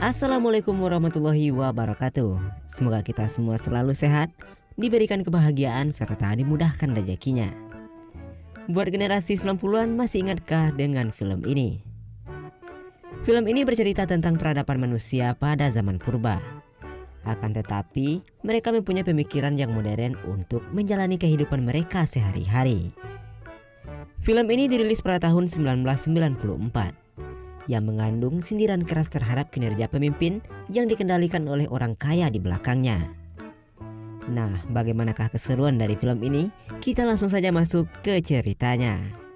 Assalamualaikum warahmatullahi wabarakatuh. Semoga kita semua selalu sehat, diberikan kebahagiaan serta dimudahkan rezekinya. Buat generasi 90-an masih ingatkah dengan film ini? Film ini bercerita tentang peradaban manusia pada zaman purba. Akan tetapi, mereka mempunyai pemikiran yang modern untuk menjalani kehidupan mereka sehari-hari. Film ini dirilis pada tahun 1994. Yang mengandung sindiran keras terhadap kinerja pemimpin yang dikendalikan oleh orang kaya di belakangnya. Nah, bagaimanakah keseruan dari film ini? Kita langsung saja masuk ke ceritanya.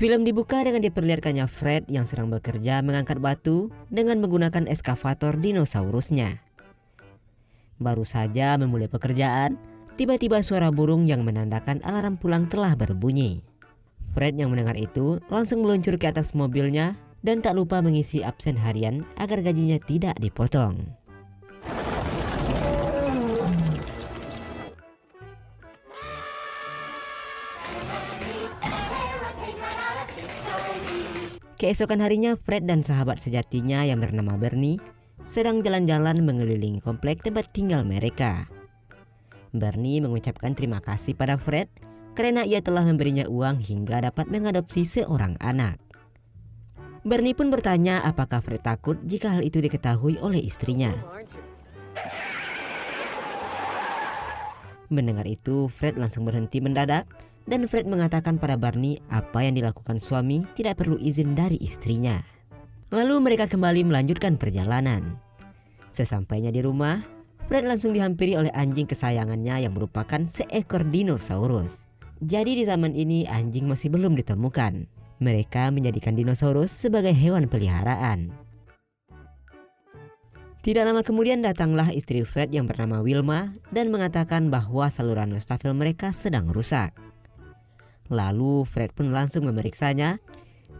Film dibuka dengan diperlihatkannya Fred yang sedang bekerja mengangkat batu dengan menggunakan eskavator dinosaurusnya. Baru saja memulai pekerjaan, tiba-tiba suara burung yang menandakan alarm pulang telah berbunyi. Fred yang mendengar itu langsung meluncur ke atas mobilnya dan tak lupa mengisi absen harian agar gajinya tidak dipotong. Keesokan harinya, Fred dan sahabat sejatinya yang bernama Bernie sedang jalan-jalan mengelilingi komplek tempat tinggal mereka. Bernie mengucapkan terima kasih pada Fred karena ia telah memberinya uang hingga dapat mengadopsi seorang anak. Bernie pun bertanya apakah Fred takut jika hal itu diketahui oleh istrinya. Mendengar itu, Fred langsung berhenti mendadak. Dan Fred mengatakan pada Barney apa yang dilakukan suami tidak perlu izin dari istrinya. Lalu mereka kembali melanjutkan perjalanan. Sesampainya di rumah, Fred langsung dihampiri oleh anjing kesayangannya yang merupakan seekor dinosaurus. Jadi di zaman ini anjing masih belum ditemukan. Mereka menjadikan dinosaurus sebagai hewan peliharaan. Tidak lama kemudian datanglah istri Fred yang bernama Wilma dan mengatakan bahwa saluran wastafel mereka sedang rusak. Lalu Fred pun langsung memeriksanya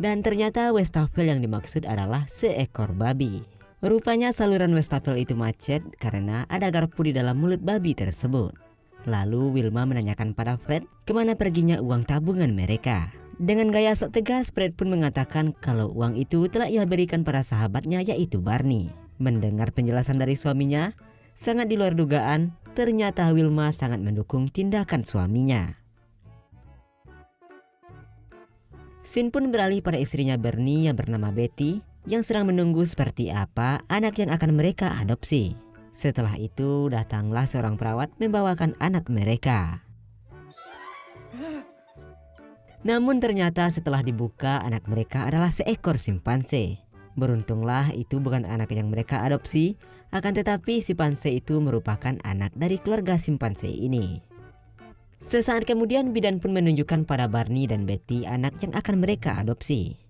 dan ternyata wastafel yang dimaksud adalah seekor babi. Rupanya saluran wastafel itu macet karena ada garpu di dalam mulut babi tersebut. Lalu Wilma menanyakan pada Fred kemana perginya uang tabungan mereka. Dengan gaya sok tegas, Fred pun mengatakan kalau uang itu telah ia berikan pada sahabatnya yaitu Barney. Mendengar penjelasan dari suaminya, sangat di luar dugaan, ternyata Wilma sangat mendukung tindakan suaminya. Scene pun beralih pada istrinya Bernie yang bernama Betty yang sedang menunggu seperti apa anak yang akan mereka adopsi. Setelah itu datanglah seorang perawat membawakan anak mereka. Namun ternyata setelah dibuka anak mereka adalah seekor simpanse. Beruntunglah itu bukan anak yang mereka adopsi, akan tetapi simpanse itu merupakan anak dari keluarga simpanse ini. Sesaat kemudian bidan pun menunjukkan pada Barney dan Betty anak yang akan mereka adopsi.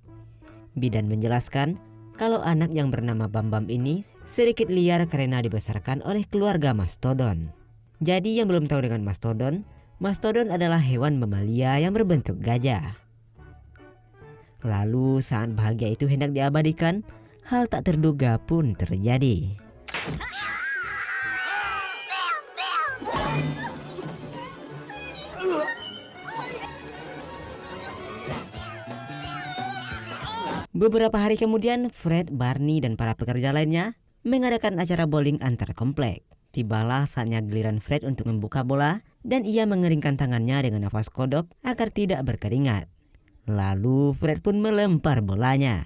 Bidan menjelaskan kalau anak yang bernama Bambam ini sedikit liar karena dibesarkan oleh keluarga mastodon. Jadi yang belum tahu dengan mastodon, mastodon adalah hewan mamalia yang berbentuk gajah. Lalu saat bahagia itu hendak diabadikan, hal tak terduga pun terjadi. Beberapa hari kemudian, Fred, Barney, dan para pekerja lainnya mengadakan acara bowling antar komplek. Tibalah saatnya giliran Fred untuk membuka bola dan ia mengeringkan tangannya dengan nafas kodok agar tidak berkeringat. Lalu Fred pun melempar bolanya.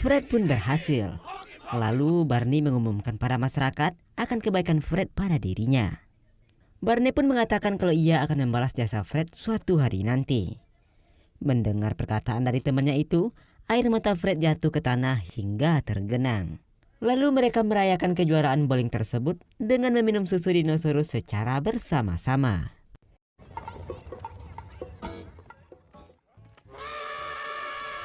Fred pun berhasil. Lalu Barney mengumumkan pada masyarakat akan kebaikan Fred pada dirinya. Barney pun mengatakan kalau ia akan membalas jasa Fred suatu hari nanti. Mendengar perkataan dari temannya itu, air mata Fred jatuh ke tanah hingga tergenang. Lalu mereka merayakan kejuaraan bowling tersebut dengan meminum susu dinosaurus secara bersama-sama.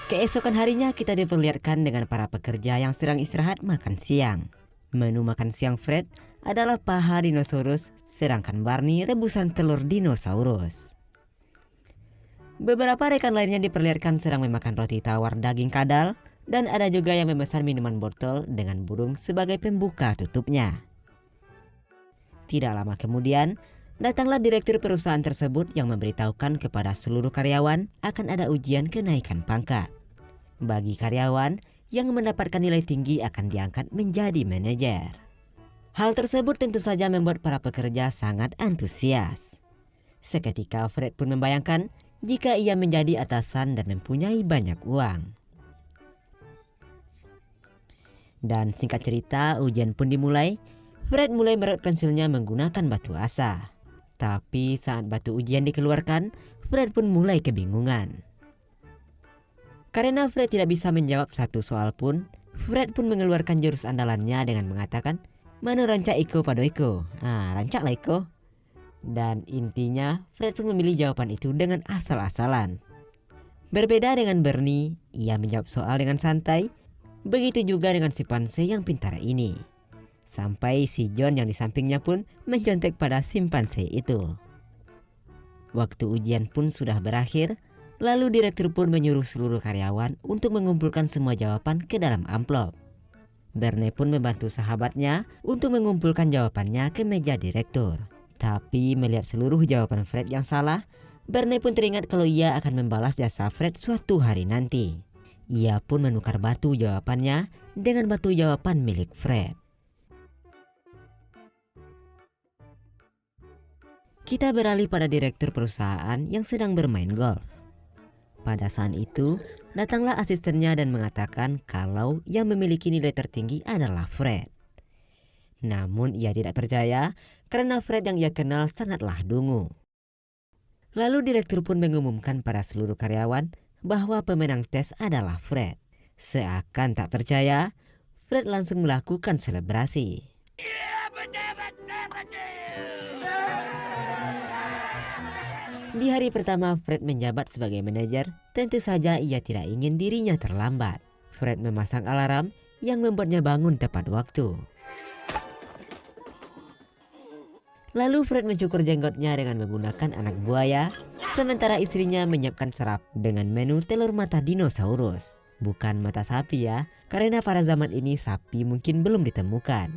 Keesokan harinya kita diperlihatkan dengan para pekerja yang sedang istirahat makan siang. Menu makan siang Fred adalah paha dinosaurus, sedangkan Barney rebusan telur dinosaurus. Beberapa rekan lainnya diperlihatkan sedang memakan roti tawar daging kadal dan ada juga yang memesan minuman botol dengan burung sebagai pembuka tutupnya. Tidak lama kemudian, datanglah direktur perusahaan tersebut yang memberitahukan kepada seluruh karyawan akan ada ujian kenaikan pangkat. Bagi karyawan yang mendapatkan nilai tinggi akan diangkat menjadi manajer. Hal tersebut tentu saja membuat para pekerja sangat antusias. Seketika Fred pun membayangkan jika ia menjadi atasan dan mempunyai banyak uang. Dan singkat cerita, ujian pun dimulai. Fred mulai merut pensilnya menggunakan batu asa. Tapi saat batu ujian dikeluarkan, Fred pun mulai kebingungan. Karena Fred tidak bisa menjawab satu soal pun, Fred pun mengeluarkan jurus andalannya dengan mengatakan, "Mano rancak iko pado iko." Rancaklah iko. Dan intinya, Fred pun memilih jawaban itu dengan asal-asalan. Berbeda dengan Bernie, ia menjawab soal dengan santai. Begitu juga dengan si Pansy yang pintar ini. Sampai si John yang di sampingnya pun mencontek pada simpanse itu. Waktu ujian pun sudah berakhir, lalu direktur pun menyuruh seluruh karyawan untuk mengumpulkan semua jawaban ke dalam amplop. Bernie pun membantu sahabatnya untuk mengumpulkan jawabannya ke meja direktur. Tapi melihat seluruh jawaban Fred yang salah, Bernie pun teringat kalau ia akan membalas jasa Fred suatu hari nanti. Ia pun menukar batu jawabannya dengan batu jawaban milik Fred. Kita beralih pada direktur perusahaan yang sedang bermain golf. Pada saat itu, datanglah asistennya dan mengatakan kalau yang memiliki nilai tertinggi adalah Fred. Namun ia tidak percaya karena Fred yang ia kenal sangatlah dungu. Lalu direktur pun mengumumkan pada seluruh karyawan bahwa pemenang tes adalah Fred. Seakan tak percaya, Fred langsung melakukan selebrasi. Di hari pertama Fred menjabat sebagai manajer, tentu saja ia tidak ingin dirinya terlambat. Fred memasang alarm yang membuatnya bangun tepat waktu. Lalu Fred mencukur jenggotnya dengan menggunakan anak buaya, sementara istrinya menyiapkan serap dengan menu telur mata dinosaurus. Bukan mata sapi ya, karena pada zaman ini sapi mungkin belum ditemukan.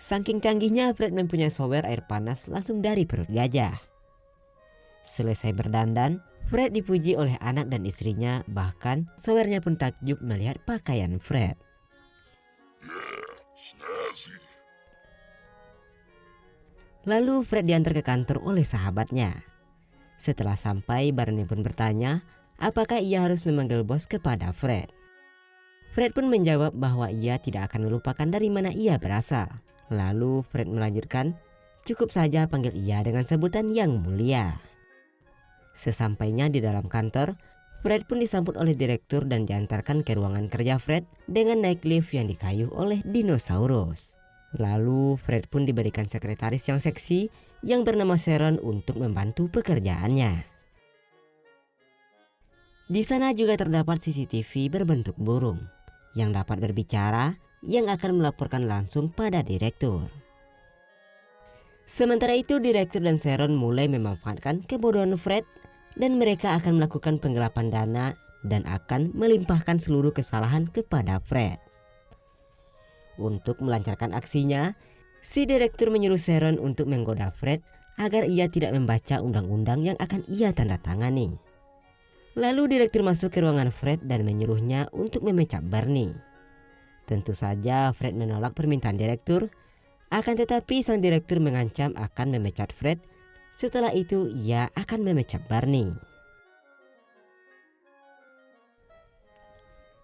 Saking canggihnya Fred mempunyai shower air panas langsung dari perut gajah. Selesai berdandan, Fred dipuji oleh anak dan istrinya, bahkan showernya pun takjub melihat pakaian Fred. Lalu Fred diantar ke kantor oleh sahabatnya. Setelah sampai, Barney pun bertanya apakah ia harus memanggil bos kepada Fred. Fred pun menjawab bahwa ia tidak akan melupakan dari mana ia berasal. Lalu Fred melanjutkan, cukup saja panggil ia dengan sebutan yang mulia. Sesampainya di dalam kantor, Fred pun disambut oleh direktur dan diantarkan ke ruangan kerja Fred dengan naik lift yang dikayuh oleh dinosaurus. Lalu Fred pun diberikan sekretaris yang seksi yang bernama Sharon untuk membantu pekerjaannya. Di sana juga terdapat CCTV berbentuk burung yang dapat berbicara yang akan melaporkan langsung pada direktur. Sementara itu direktur dan Sharon mulai memanfaatkan kebodohan Fred dan mereka akan melakukan penggelapan dana dan akan melimpahkan seluruh kesalahan kepada Fred. Untuk melancarkan aksinya, si direktur menyuruh Sharon untuk menggoda Fred agar ia tidak membaca undang-undang yang akan ia tanda tangani. Lalu direktur masuk ke ruangan Fred dan menyuruhnya untuk memecat Barney. Tentu saja Fred menolak permintaan direktur, akan tetapi sang direktur mengancam akan memecat Fred. Setelah itu ia akan memecat Barney.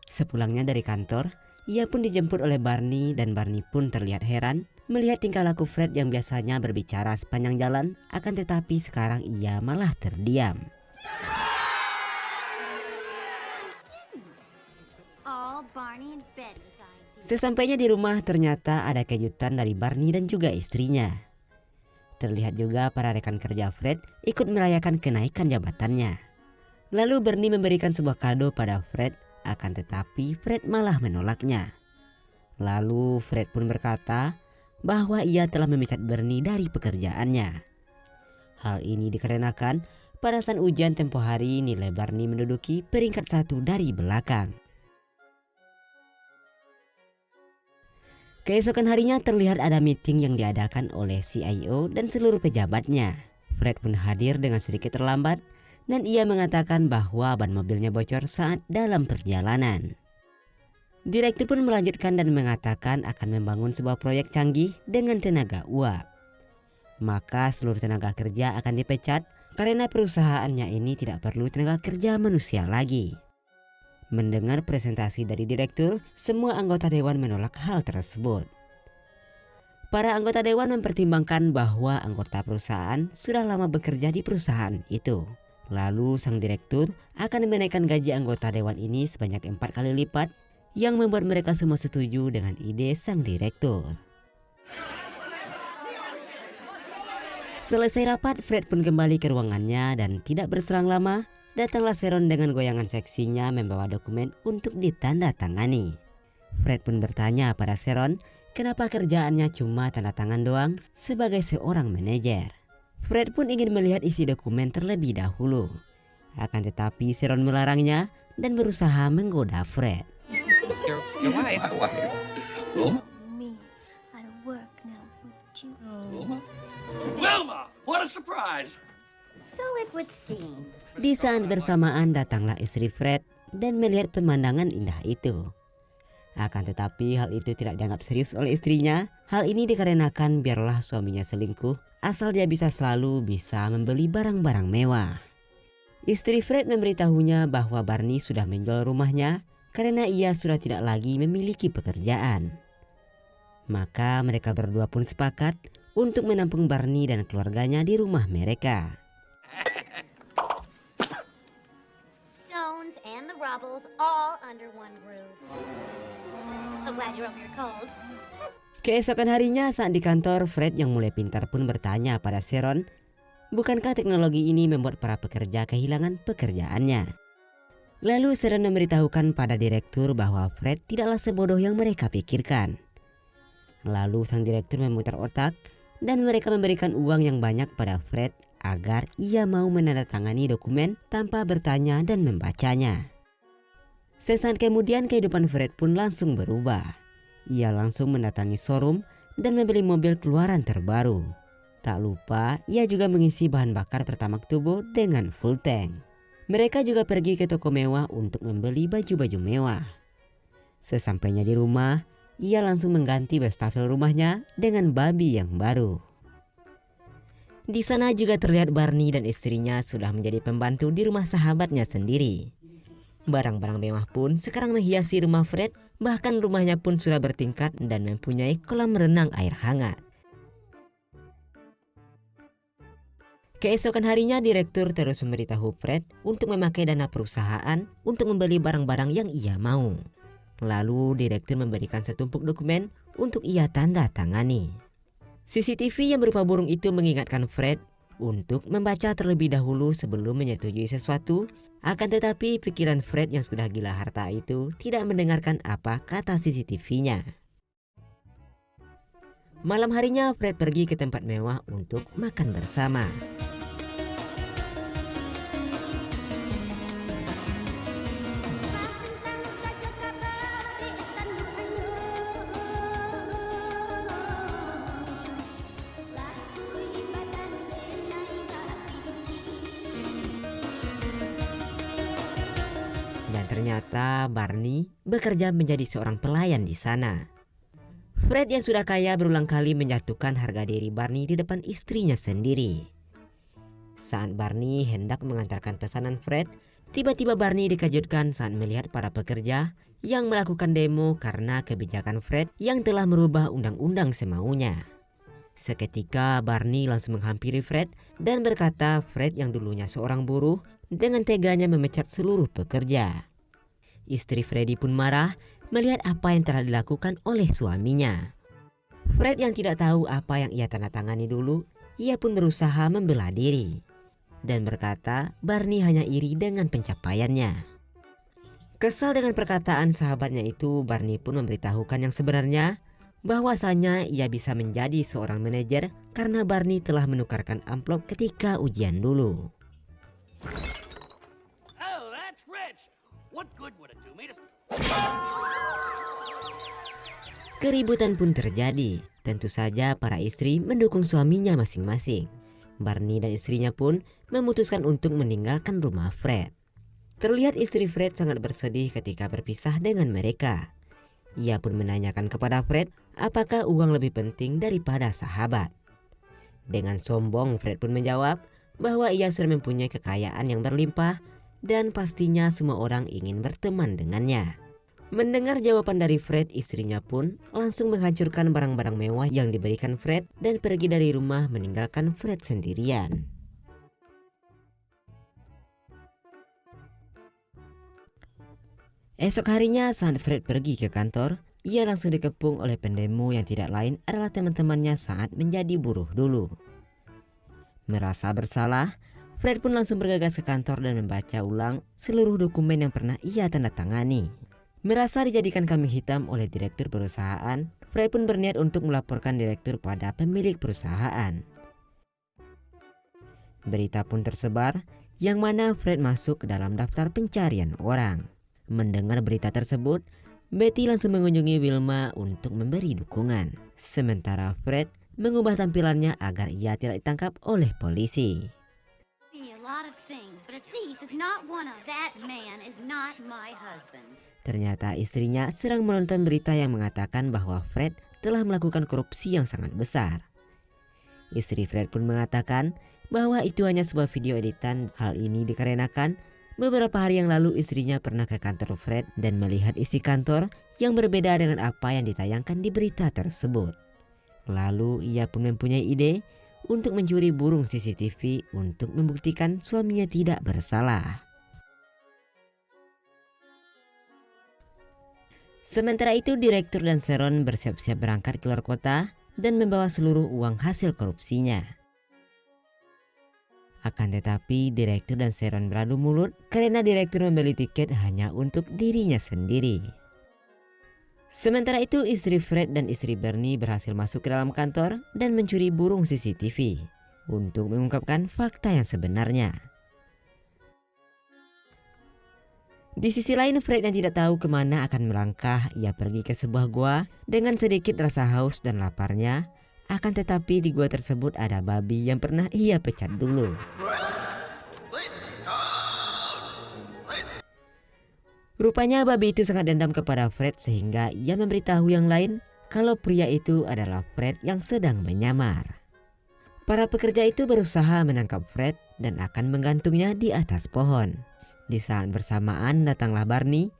Sepulangnya dari kantor, ia pun dijemput oleh Barney dan Barney pun terlihat heran melihat tingkah laku Fred yang biasanya berbicara sepanjang jalan, akan tetapi sekarang ia malah terdiam. Sesampainya di rumah ternyata ada kejutan dari Barney dan juga istrinya. Terlihat juga para rekan kerja Fred ikut merayakan kenaikan jabatannya. Lalu Barney memberikan sebuah kado pada Fred, akan tetapi Fred malah menolaknya. Lalu Fred pun berkata bahwa ia telah memecat Barney dari pekerjaannya. Hal ini dikarenakan Pada saat ujian tempo hari, nilai Barney menduduki peringkat 1 dari belakang. Keesokan harinya terlihat ada meeting yang diadakan oleh CIO dan seluruh pejabatnya. Fred pun hadir dengan sedikit terlambat dan ia mengatakan bahwa ban mobilnya bocor saat dalam perjalanan. Direktur pun melanjutkan dan mengatakan akan membangun sebuah proyek canggih dengan tenaga uap. Maka seluruh tenaga kerja akan dipecat karena perusahaannya ini tidak perlu tenaga kerja manusia lagi. Mendengar presentasi dari direktur, semua anggota dewan menolak hal tersebut. Para anggota dewan mempertimbangkan bahwa anggota perusahaan sudah lama bekerja di perusahaan itu. Lalu sang direktur akan menaikkan gaji anggota dewan ini sebanyak 4 kali lipat, yang membuat mereka semua setuju dengan ide sang direktur. Selesai rapat, Fred pun kembali ke ruangannya dan tidak berselang lama, datanglah Sharon dengan goyangan seksinya membawa dokumen untuk ditandatangani. Fred pun bertanya pada Sharon kenapa kerjaannya cuma tanda tangan doang sebagai seorang manajer. Fred pun ingin melihat isi dokumen terlebih dahulu. Akan tetapi Sharon melarangnya dan berusaha menggoda Fred. Your wife. My wife. Oh, Me out of work now, would you? Wilma? Wilma! What a surprise! So it would seem. Di saat bersamaan datanglah istri Fred dan melihat pemandangan indah itu. Akan tetapi hal itu tidak dianggap serius oleh istrinya. Hal ini dikarenakan biarlah suaminya selingkuh, asal dia selalu bisa membeli barang-barang mewah. Istri Fred memberitahunya bahwa Barney sudah menjual rumahnya karena ia sudah tidak lagi memiliki pekerjaan. Maka mereka berdua pun sepakat untuk menampung Barney dan keluarganya di rumah mereka. Stones and the rubbles all under one roof. So glad you're over your cold. Keesokan harinya saat di kantor, Fred yang mulai pintar pun bertanya pada Sharon, bukankah teknologi ini membuat para pekerja kehilangan pekerjaannya? Lalu Sharon memberitahukan pada direktur bahwa Fred tidaklah sebodoh yang mereka pikirkan. Lalu sang direktur memutar otak dan mereka memberikan uang yang banyak pada Fred agar ia mau menandatangani dokumen tanpa bertanya dan membacanya. Sesaat kemudian kehidupan Fred pun langsung berubah. Ia langsung mendatangi showroom dan membeli mobil keluaran terbaru. Tak lupa ia juga mengisi bahan bakar Pertamax Turbo dengan full tank. Mereka juga pergi ke toko mewah untuk membeli baju-baju mewah. Sesampainya di rumah, ia langsung mengganti wastafel rumahnya dengan babi yang baru. Di sana juga terlihat Barney dan istrinya sudah menjadi pembantu di rumah sahabatnya sendiri. Barang-barang mewah pun sekarang menghiasi rumah Fred, bahkan rumahnya pun sudah bertingkat dan mempunyai kolam renang air hangat. Keesokan harinya direktur terus memberitahu Fred untuk memakai dana perusahaan untuk membeli barang-barang yang ia mau. Lalu direktur memberikan setumpuk dokumen untuk ia tanda tangani. CCTV yang berupa burung itu mengingatkan Fred untuk membaca terlebih dahulu sebelum menyetujui sesuatu. Akan tetapi pikiran Fred yang sudah gila harta itu tidak mendengarkan apa kata CCTV-nya. Malam harinya Fred pergi ke tempat mewah untuk makan bersama. Dan ternyata Barney bekerja menjadi seorang pelayan di sana. Fred yang sudah kaya berulang kali menjatuhkan harga diri Barney di depan istrinya sendiri. Saat Barney hendak mengantarkan pesanan Fred, tiba-tiba Barney dikejutkan saat melihat para pekerja yang melakukan demo karena kebijakan Fred yang telah merubah undang-undang semaunya. Seketika Barney langsung menghampiri Fred dan berkata Fred yang dulunya seorang buruh dengan teganya memecat seluruh pekerja. Istri Freddy pun marah melihat apa yang telah dilakukan oleh suaminya. Fred yang tidak tahu apa yang ia tanda tangani dulu, ia pun berusaha membela diri dan berkata Barney hanya iri dengan pencapaiannya. Kesal dengan perkataan sahabatnya itu, Barney pun memberitahukan yang sebenarnya, bahwasanya ia bisa menjadi seorang manajer karena Barney telah menukarkan amplop ketika ujian dulu. Oh, that's rich. What good would it do me to... Keributan pun terjadi. Tentu saja para istri mendukung suaminya masing-masing. Barney dan istrinya pun memutuskan untuk meninggalkan rumah Fred. Terlihat istri Fred sangat bersedih ketika berpisah dengan mereka. Ia pun menanyakan kepada Fred apakah uang lebih penting daripada sahabat. Dengan sombong Fred pun menjawab bahwa ia sudah mempunyai kekayaan yang berlimpah dan pastinya semua orang ingin berteman dengannya. Mendengar jawaban dari Fred, istrinya pun langsung menghancurkan barang-barang mewah yang diberikan Fred dan pergi dari rumah meninggalkan Fred sendirian. Esok harinya saat Fred pergi ke kantor, ia langsung dikepung oleh pendemo yang tidak lain adalah teman-temannya saat menjadi buruh dulu. Merasa bersalah, Fred pun langsung bergegas ke kantor dan membaca ulang seluruh dokumen yang pernah ia tanda tangani. Merasa dijadikan kambing hitam oleh direktur perusahaan, Fred pun berniat untuk melaporkan direktur pada pemilik perusahaan. Berita pun tersebar, yang mana Fred masuk ke dalam daftar pencarian orang. Mendengar berita tersebut, Betty langsung mengunjungi Wilma untuk memberi dukungan. Sementara Fred mengubah tampilannya agar ia tidak ditangkap oleh polisi. A lot of things, but a thief is not one of. That man is not my husband. Ternyata istrinya sedang menonton berita yang mengatakan bahwa Fred telah melakukan korupsi yang sangat besar. Istri Fred pun mengatakan bahwa itu hanya sebuah video editan. Hal ini dikarenakan beberapa hari yang lalu istrinya pernah ke kantor Fred dan melihat isi kantor yang berbeda dengan apa yang ditayangkan di berita tersebut. Lalu ia pun mempunyai ide untuk mencuri burung CCTV untuk membuktikan suaminya tidak bersalah. Sementara itu direktur dan Sharon bersiap-siap berangkat keluar kota dan membawa seluruh uang hasil korupsinya. Akan tetapi direktur dan Sharon beradu mulut karena direktur membeli tiket hanya untuk dirinya sendiri. Sementara itu istri Fred dan istri Barney berhasil masuk ke dalam kantor dan mencuri burung CCTV untuk mengungkapkan fakta yang sebenarnya. Di sisi lain Fred yang tidak tahu kemana akan melangkah, ia pergi ke sebuah gua dengan sedikit rasa haus dan laparnya. Akan tetapi di gua tersebut ada babi yang pernah ia pecat dulu. Rupanya babi itu sangat dendam kepada Fred sehingga ia memberitahu yang lain kalau pria itu adalah Fred yang sedang menyamar. Para pekerja itu berusaha menangkap Fred dan akan menggantungnya di atas pohon. Di saat bersamaan datanglah Barney.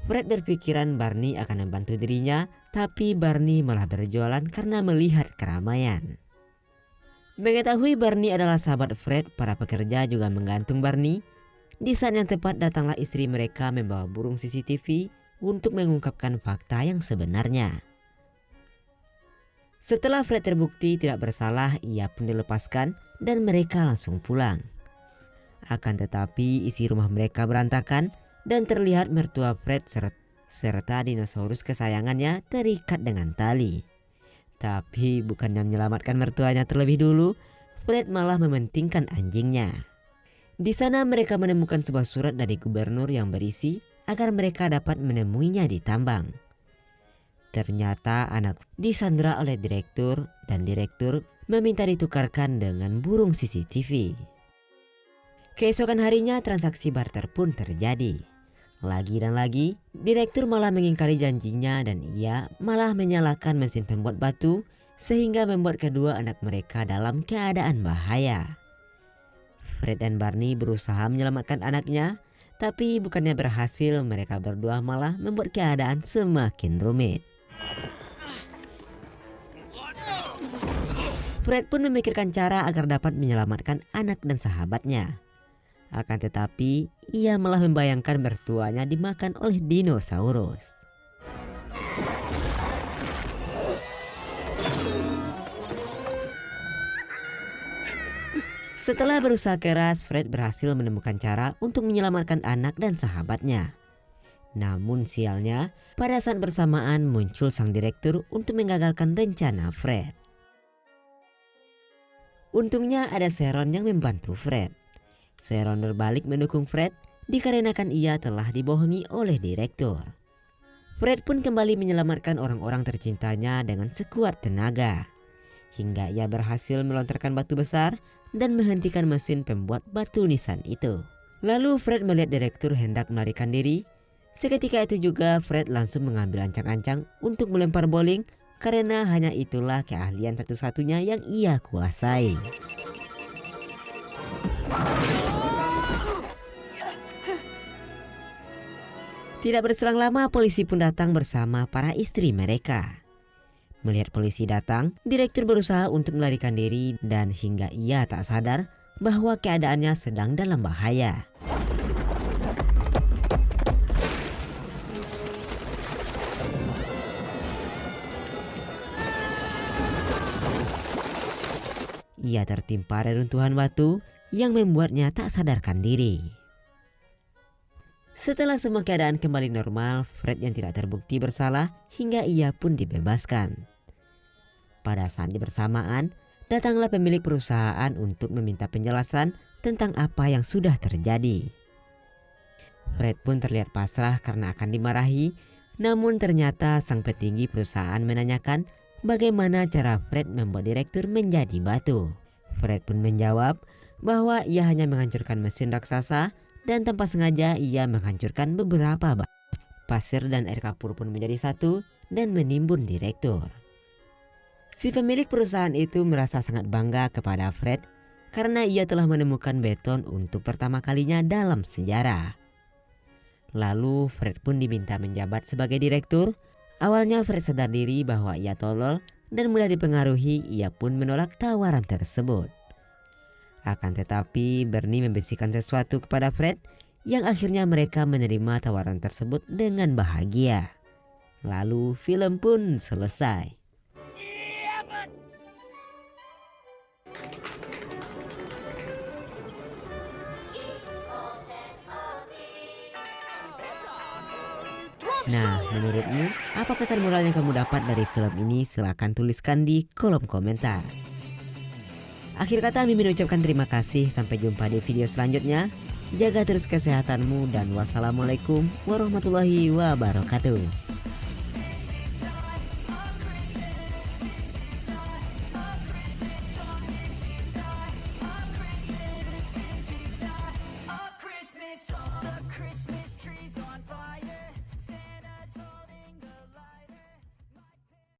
Fred berpikiran Barney akan membantu dirinya, tapi Barney malah berjualan karena melihat keramaian. Mengetahui Barney adalah sahabat Fred, para pekerja juga menggantung Barney. Di saat yang tepat datanglah istri mereka membawa burung CCTV untuk mengungkapkan fakta yang sebenarnya. Setelah Fred terbukti tidak bersalah, ia pun dilepaskan dan mereka langsung pulang. Akan tetapi isi rumah mereka berantakan dan terlihat mertua Fred serta dinosaurus kesayangannya terikat dengan tali. Tapi bukannya menyelamatkan mertuanya terlebih dulu, Fred malah mementingkan anjingnya. Di sana mereka menemukan sebuah surat dari gubernur yang berisi agar mereka dapat menemuinya di tambang. Ternyata anak disandra oleh direktur dan direktur meminta ditukarkan dengan burung CCTV. Keesokan harinya transaksi barter pun terjadi. Lagi dan lagi, direktur malah mengingkari janjinya dan ia malah menyalakan mesin pembuat batu sehingga membuat kedua anak mereka dalam keadaan bahaya. Fred dan Barney berusaha menyelamatkan anaknya, tapi bukannya berhasil, mereka berdua malah membuat keadaan semakin rumit. Fred pun memikirkan cara agar dapat menyelamatkan anak dan sahabatnya. Akan tetapi, ia malah membayangkan mertuanya dimakan oleh dinosaurus. Setelah berusaha keras, Fred berhasil menemukan cara untuk menyelamatkan anak dan sahabatnya. Namun sialnya, pada saat bersamaan muncul sang direktur untuk menggagalkan rencana Fred. Untungnya ada Sharon yang membantu Fred. Sharon berbalik mendukung Fred dikarenakan ia telah dibohongi oleh direktur. Fred pun kembali menyelamatkan orang-orang tercintanya dengan sekuat tenaga, hingga ia berhasil melontarkan batu besar dan menghentikan mesin pembuat batu nisan itu. Lalu Fred melihat direktur hendak melarikan diri. Seketika itu juga Fred langsung mengambil ancang-ancang untuk melempar bowling, karena hanya itulah keahlian satu-satunya yang ia kuasai. Tidak berselang lama polisi pun datang bersama para istri mereka. Melihat polisi datang, direktur berusaha untuk melarikan diri dan hingga ia tak sadar bahwa keadaannya sedang dalam bahaya. Ia tertimpa reruntuhan batu yang membuatnya tak sadarkan diri. Setelah semua keadaan kembali normal, Fred yang tidak terbukti bersalah hingga ia pun dibebaskan. Pada saat bersamaan, datanglah pemilik perusahaan untuk meminta penjelasan tentang apa yang sudah terjadi. Fred pun terlihat pasrah karena akan dimarahi, namun ternyata sang petinggi perusahaan menanyakan bagaimana cara Fred membuat direktur menjadi batu. Fred pun menjawab bahwa ia hanya menghancurkan mesin raksasa dan tanpa sengaja ia menghancurkan beberapa batu. Pasir dan air kapur pun menjadi satu dan menimbun direktur. Si pemilik perusahaan itu merasa sangat bangga kepada Fred karena ia telah menemukan beton untuk pertama kalinya dalam sejarah. Lalu Fred pun diminta menjabat sebagai direktur. Awalnya Fred sadar diri bahwa ia tolol dan mudah dipengaruhi, ia pun menolak tawaran tersebut. Akan tetapi Bernie membisikkan sesuatu kepada Fred yang akhirnya mereka menerima tawaran tersebut dengan bahagia. Lalu film pun selesai. Nah, menurutmu apa pesan moral yang kamu dapat dari film ini? Silahkan tuliskan di kolom komentar. Akhir kata Mimin ucapkan terima kasih. Sampai jumpa di video selanjutnya. Jaga terus kesehatanmu dan wassalamualaikum warahmatullahi wabarakatuh.